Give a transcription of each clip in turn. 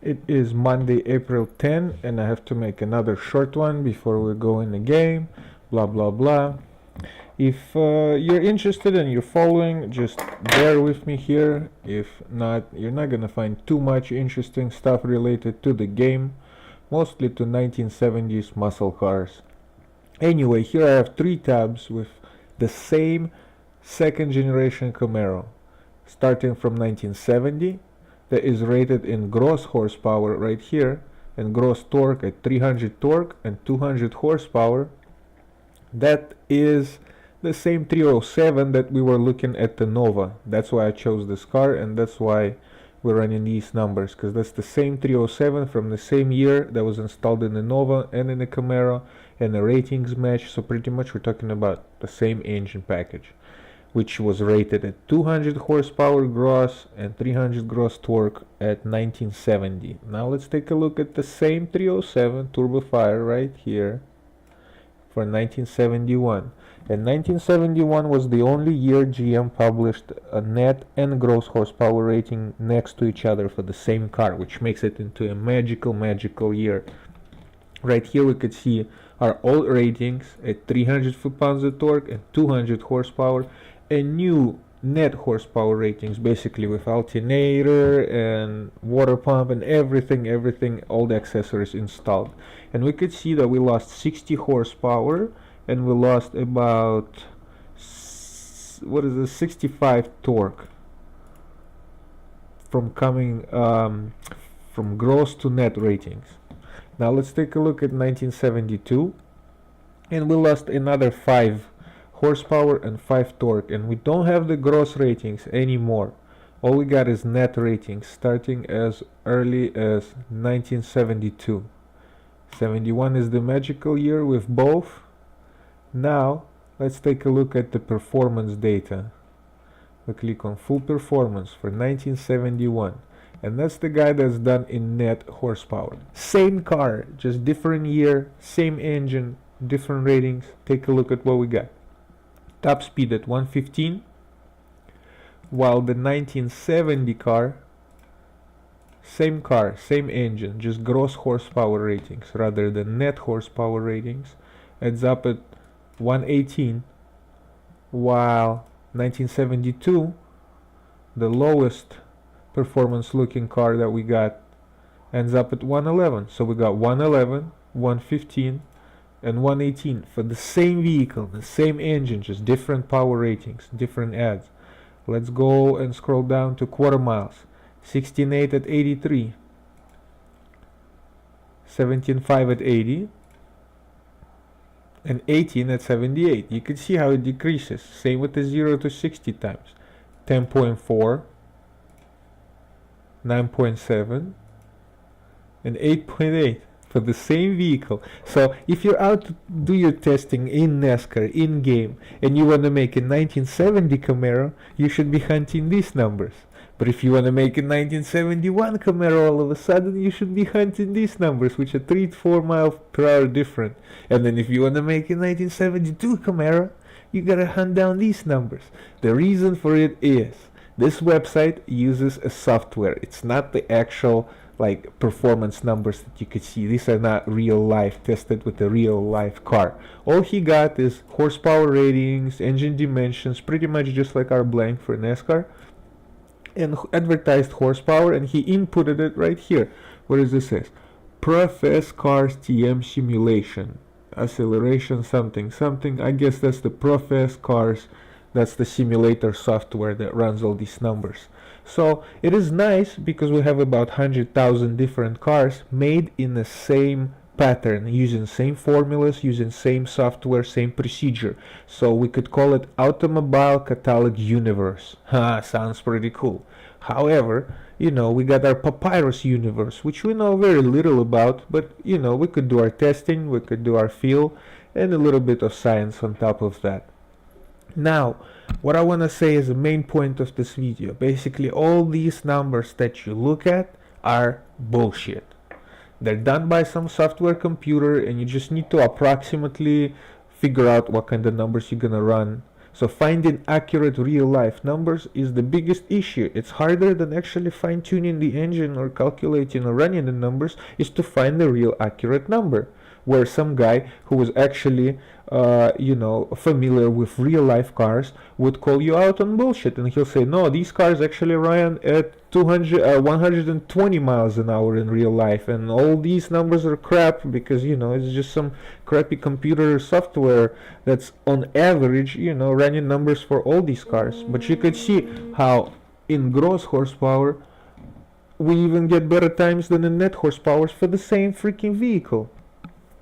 It is Monday, April 10, and I have to make another short one before we go in the game. Blah blah blah. If you're interested and you're following, just bear with me here. If not, you're not gonna find too much interesting stuff related to the game, mostly to 1970s muscle cars. Anyway, here I have 3 tabs with the same second generation Camaro, starting from 1970, that is rated in gross horsepower right here, and gross torque at 300 torque and 200 horsepower. That is the same 307 that we were looking at the Nova. That's why I chose this car, and that's why we're running these numbers, because that's the same 307 from the same year that was installed in the Nova and in the Camaro, and the ratings match. So pretty much we're talking about the same engine package, which was rated at 200 horsepower gross and 300 gross torque at 1970. Now let's take a look at the same 307 turbo fire right here for 1971. And 1971 was the only year GM published a net and gross horsepower rating next to each other for the same car, which makes it into a magical year. Right here we could see our old ratings at 300 foot-pounds of torque and 200 horsepower, and new net horsepower ratings, basically with alternator and water pump and everything, all the accessories installed. And we could see that we lost 60 horsepower and we lost about 65 torque from coming from gross to net ratings. Now let's take a look at 1972, and we lost another 5 horsepower and 5 torque, and we don't have the gross ratings anymore. All we got is net ratings starting as early as 1972. 71 is the magical year with both. Now let's take a look at the performance data. We click on full performance for 1971, and that's the guy that's done in net horsepower. Same car, just different year, same engine, different ratings. Take a look at what we got. Top speed at 115, while the 1970 car, same engine, just gross horsepower ratings rather than net horsepower ratings, adds up at 118, while 1972, the lowest performance looking car that we got, ends up at 111. So we got 111, 115 and 118 for the same vehicle, the same engine, just different power ratings, different ads. Let's go and scroll down to quarter miles. 16.8 at 83, 17.5 at 80, and 18 at 78. You can see how it decreases. Same with the 0 to 60 times. 10.4, 9.7, and 8.8 for the same vehicle. So if you're out to do your testing in NASCAR, in game, and you want to make a 1970 Camaro, you should be hunting these numbers. But if you want to make a 1971 Camaro, all of a sudden you should be hunting these numbers, which are 3 to 4 miles per hour different. And then if you want to make a 1972 Camaro, you gotta hunt down these numbers. The reason for it is this website uses a software. It's not the actual like performance numbers that you could see. These are not real life, tested with a real life car. All he got is horsepower ratings, engine dimensions, pretty much just like our blank for NASCAR, and advertised horsepower, and he inputted it right here. What does this say? Profess Cars TM Simulation, acceleration something. I guess that's the Profess Cars. That's the simulator software that runs all these numbers. So it is nice because we have about 100,000 different cars made in the same pattern, using same formulas, using same software, same procedure. So we could call it Automobile Catalog Universe. Sounds pretty cool. However, we got our Papyrus Universe, which we know very little about, but we could do our testing, we could do our feel, and a little bit of science on top of that. Now, what I want to say is the main point of this video. Basically, all these numbers that you look at are bullshit. They're done by some software computer, and you just need to approximately figure out what kind of numbers you're gonna run So finding accurate real-life numbers is the biggest issue. It's harder than actually fine-tuning the engine or calculating or running the numbers, is to find the real accurate number. Where some guy who was actually familiar with real life cars would call you out on bullshit, and he'll say, no, these cars actually run at 120 miles an hour in real life, and all these numbers are crap because it's just some crappy computer software that's on average running numbers for all these cars. But you could see how in gross horsepower we even get better times than in net horsepower for the same freaking vehicle.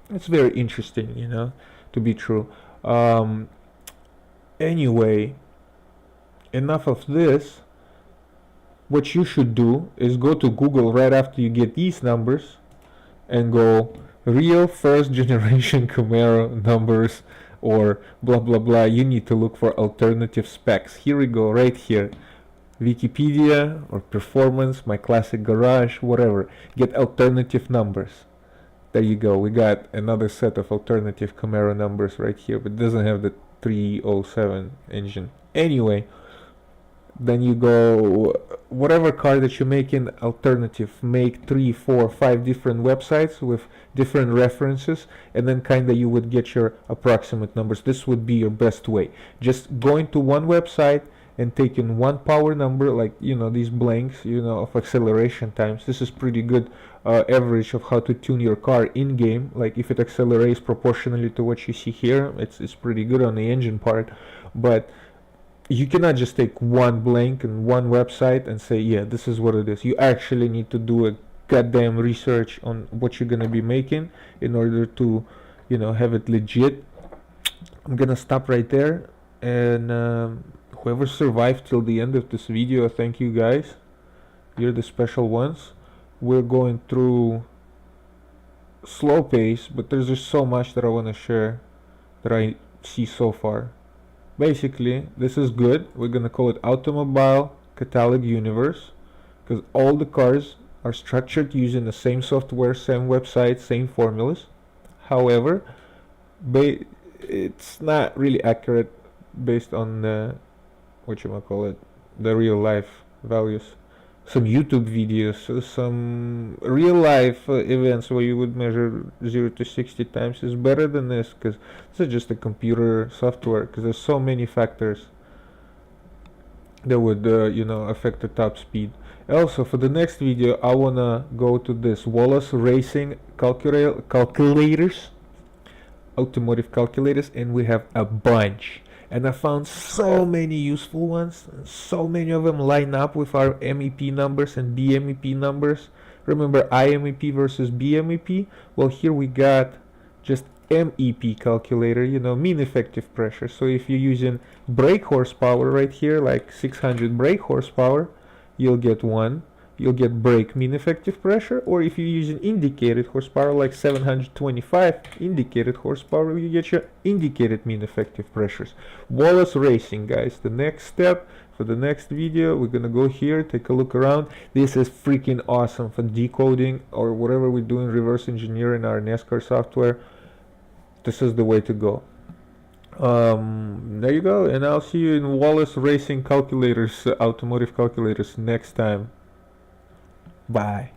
It's very interesting, to be true. Anyway, enough of this. What you should do is go to Google right after you get these numbers and go real first generation Camaro numbers or blah blah blah. You need to look for alternative specs. Here we go, right here. Wikipedia or performance, my classic garage, whatever. Get alternative numbers. There you go. We got another set of alternative Camaro numbers right here, but it doesn't have the 307 engine. Anyway, then you go whatever car that you make in alternative, make 3, 4, 5 different websites with different references, and then kinda you would get your approximate numbers. This would be your best way. Just going to one website and taking one power number, like these blanks of acceleration times. This is pretty good average of how to tune your car in game. Like if it accelerates proportionally to what you see here, it's pretty good on the engine part. But you cannot just take one blank and one website and say, yeah, this is what it is. You actually need to do a goddamn research on what you're gonna be making in order to have it legit. I'm gonna stop right there, and whoever survived till the end of this video, thank you guys. You're the special ones. We're going through slow pace, but there's just so much that I want to share that I see so far. Basically, this is good. We're gonna call it Automobile Catalog Universe because all the cars are structured using the same software, same website, same formulas. However, it's not really accurate based on the the real life values. Some YouTube videos, some real life events where you would measure 0 to 60 times is better than this, because this is just a computer software, because there's so many factors that would affect the top speed. Also, for the next video I wanna go to this Wallace Racing calculators, automotive calculators, and we have a bunch. And I found so many useful ones. So many of them line up with our MEP numbers and BMEP numbers. Remember IMEP versus BMEP? Well, here we got just MEP calculator, mean effective pressure. So if you're using brake horsepower right here, like 600 brake horsepower, you'll get 1. You'll get brake mean effective pressure. Or if you're using indicated horsepower, like 725 indicated horsepower, you get your indicated mean effective pressures. Wallace Racing, guys. The next step for the next video, we're gonna go here, take a look around. This is freaking awesome for decoding or whatever we're doing, reverse engineering our NASCAR software. This is the way to go. There you go, and I'll see you in Wallace Racing calculators, automotive calculators next time. Bye.